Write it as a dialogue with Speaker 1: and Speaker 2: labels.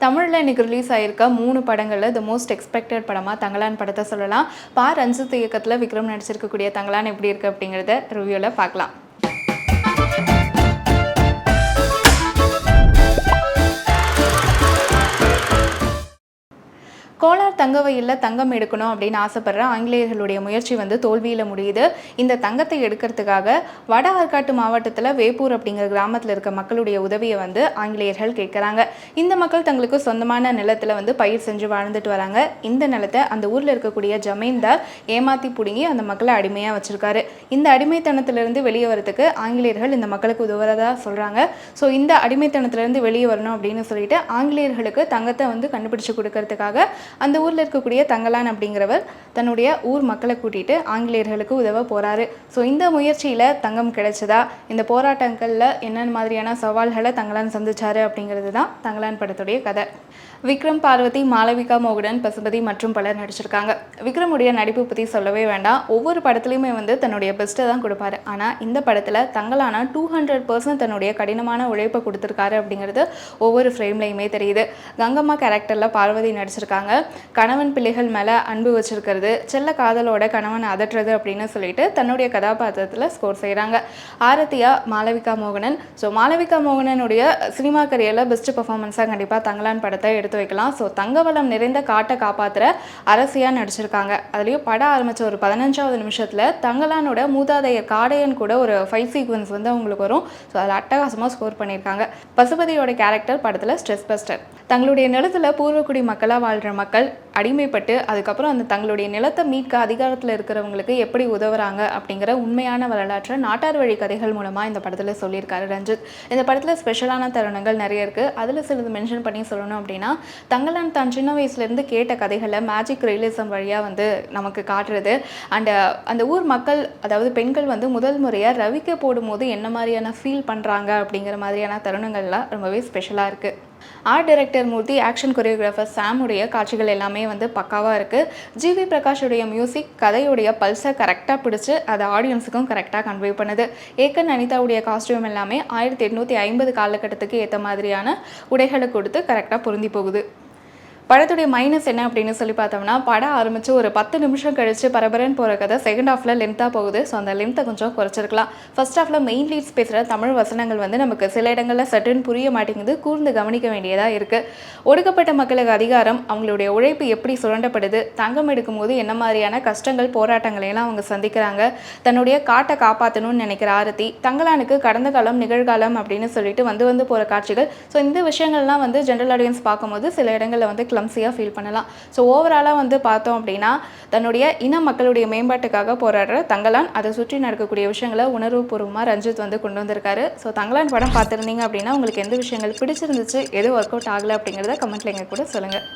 Speaker 1: தமிழில் இன்னைக்கு ரிலீஸ் ஆயிருக்க 3 படங்களில் த மோஸ்ட் எக்ஸ்பெக்டட் படமாக தங்கலான் படத்தை சொல்லலாம். ரஞ்சித் இயக்கத்தில் விக்ரம் நடிச்சிருக்கக்கூடிய தங்கலான் எப்படி இருக்குது அப்படிங்கிறத ரிவ்யூவில் பார்க்கலாம். கோலார் தங்க வயலில் தங்கம் எடுக்கணும் அப்படின்னு ஆசைப்படுற ஆங்கிலேயர்களுடைய முயற்சி தோல்வியில் முடியுது. இந்த தங்கத்தை எடுக்கிறதுக்காக வட ஆற்காட்டு மாவட்டத்தில் வேப்பூர் அப்படிங்கிற கிராமத்தில் இருக்க மக்களுடைய உதவியை ஆங்கிலேயர்கள் கேட்குறாங்க. இந்த மக்கள் தங்களுக்கு சொந்தமான நிலத்தில் பயிர் செஞ்சு வாழ்ந்துட்டு வராங்க. இந்த நிலத்தை அந்த ஊரில் இருக்கக்கூடிய ஜமீன்தார் ஏமாற்றி பிடுங்கி அந்த மக்களை அடிமையாக வச்சுருக்காரு. இந்த அடிமைத்தனத்திலிருந்து வெளியே வரதுக்கு ஆங்கிலேயர்கள் இந்த மக்களுக்கு உதவுறதா சொல்கிறாங்க. ஸோ இந்த அடிமைத்தனத்திலிருந்து வெளியே வரணும் அப்படின்னு சொல்லிட்டு ஆங்கிலேயர்களுக்கு தங்கத்தை கண்டுபிடிச்சு கொடுக்கறதுக்காக அந்த ஊரில் இருக்கக்கூடிய தங்கலான் அப்படிங்கிறவர் தன்னுடைய ஊர் மக்களை கூட்டிகிட்டு ஆங்கிலேயர்களுக்கு உதவ போகிறாரு. ஸோ இந்த முயற்சியில் தங்கம் கிடைச்சதா, இந்த போராட்டங்களில் என்னென்ன மாதிரியான சவால்களை தங்கலான் சந்திச்சாரு அப்படிங்கிறது தான் தங்கலான் படத்துடைய கதை. விக்ரம், பார்வதி, மாளவிகா மோகனன், பசுபதி மற்றும் பலர் நடிச்சிருக்காங்க. விக்ரமுடைய நடிப்பு பற்றி சொல்லவே வேண்டாம். ஒவ்வொரு படத்துலையுமே தன்னுடைய பெஸ்ட்டை தான் கொடுப்பாரு. ஆனால் இந்த படத்தில் தங்கலான 200% தன்னுடைய கடினமான உழைப்பை கொடுத்துருக்காரு அப்படிங்கிறது ஒவ்வொரு ஃப்ரேம்லையுமே தெரியுது. கங்கம்மா கேரக்டரில் பார்வதி நடிச்சிருக்காங்க. கணவன் பிள்ளைகள் மேலே அன்பு வச்சிருக்கிறது, செல்ல காதலோட கணவன் அதட்டுறது அப்படின்னு சொல்லிட்டு தன்னுடைய கதாபாத்திரத்தில் ஸ்கோர் செய்கிறாங்க. ஆரத்தியா மாளவிகா மோகனன். ஸோ மாளவிகா மோகனனுடைய சினிமா கரியரில் பெஸ்ட் பர்ஃபார்மன்ஸாக கண்டிப்பாக தங்கலான் படத்தை எடுத்து வைக்கலாம். ஸோ தங்கவளம் நிறைந்த காட்டை காப்பாற்றுற அரசியாக நடிச்சிருக்காங்க. அதுலேயும் படம் ஆரம்பித்த ஒரு 15வது நிமிஷத்தில் தங்கலானோட மூதாதையர் காடையன் கூட ஒரு ஃபைட் சீக்வன்ஸ் அவங்களுக்கு வரும். ஸோ அதில் அட்டகாசமாக ஸ்கோர் பண்ணியிருக்காங்க. பசுபதியோட கேரக்டர் படத்தில் ஸ்ட்ரெஸ் பஸ்டர். தங்களுடைய நிலத்தில் பூர்வக்குடி மக்களாக வாழ்கிற மக்கள் அடிமைப்பட்டு அதுக்கப்புறம் அந்த தங்களுடைய நிலத்தை மீட்க அதிகாரத்தில் இருக்கிறவங்களுக்கு எப்படி உதவுறாங்க அப்படிங்கிற உண்மையான வரலாற்றை நாட்டார் வழி கதைகள் மூலமாக இந்த படத்தில் சொல்லியிருக்காரு ரஞ்சித். இந்த படத்தில் ஸ்பெஷலான தருணங்கள் நிறைய இருக்குது. அதில் சிலது மென்ஷன் பண்ணி சொல்லணும் அப்படின்னா, தங்கலான் தான் சின்ன வயசுலேருந்து கேட்ட கதைகளை மேஜிக் ரியலிசம் வழியாக நமக்கு காட்டுறது. அந்த ஊர் மக்கள், அதாவது பெண்கள் முதல் முறையாக ரவிக்க போடும்போது என்ன மாதிரியான ஃபீல் பண்ணுறாங்க அப்படிங்கிற மாதிரியான தருணங்கள்லாம் ரொம்பவே ஸ்பெஷலாக இருக்குது. ஆர்ட் டைரக்டர் மூர்த்தி, ஆக்ஷன் கொரியோகிராஃபர் சாமுடைய காட்சிகள் எல்லாமே பக்காவாக இருக்குது. ஜிவி பிரகாஷுடைய மியூசிக் கதையுடைய பல்ஸை கரெக்டாக பிடிச்சி அதை ஆடியன்ஸுக்கும் கரெக்டாக கன்வே பண்ணுது. ஏக்கன் அனிதாவுடைய காஸ்டியூம் எல்லாமே 1850 காலகட்டத்துக்கு ஏற்ற மாதிரியான உடைகளை கொடுத்து கரெக்டாக பொருந்தி போகுது. படத்துடைய மைனஸ் என்ன அப்படின்னு சொல்லி பார்த்தோம்னா, படம் ஆரம்பித்து ஒரு 10 நிமிஷம் கழித்து பரபரன்னு போகிற கதை செகண்ட் ஹாஃபில் லென்த்தாக போகுது. ஸோ அந்த லென்த்தை கொஞ்சம் குறைச்சிருக்கலாம். ஃபர்ஸ்ட் ஹாஃபில் மெயின் லீட்ஸ் பேசுகிற தமிழ் வசனங்கள் நமக்கு சில இடங்களில் சட்டுன்னு புரிய மாட்டேங்குது. கூர்ந்து கவனிக்க வேண்டியதாக இருக்குது. ஒடுக்கப்பட்ட மக்களுக்கு அதிகாரம், அவங்களுடைய உழைப்பு எப்படி சுரண்டப்படுது, தங்கம் எடுக்கும் போது என்ன மாதிரியான கஷ்டங்கள் போராட்டங்களையெல்லாம் அவங்க சந்திக்கிறாங்க, தன்னுடைய காட்டை காப்பாற்றணும்னு நினைக்கிற ஆரத்தி, தங்கலானுக்கு கடந்த காலம் நிகழ்காலம் அப்படின்னு சொல்லிட்டு வந்து போகிற காட்சிகள். ஸோ இந்த விஷயங்கள்லாம் ஜென்ரல் ஆடியன்ஸ் பார்க்கும்போது சில இடங்களில் கிளம்ஸியாக ஃபீல் பண்ணலாம். ஸோ ஓவராலாக பார்த்தோம் அப்படின்னா, தன்னுடைய இன மக்களுடைய மேம்பாட்டுக்காக போராடுற தங்கலான், அதை சுற்றி நடக்கக்கூடிய விஷயங்களை உணர்வுபூர்வமாக ரஞ்சித் கொண்டு வந்திருக்காரு. ஸோ தங்கலான் படம் பார்த்துருந்தீங்க அப்படின்னா உங்களுக்கு எந்த விஷயங்கள் பிடிச்சிருந்துச்சு, எது ஒர்க் அவுட் ஆகலை அப்படிங்கிறத கமெண்ட்ல எங்க கூட சொல்லுங்கள்.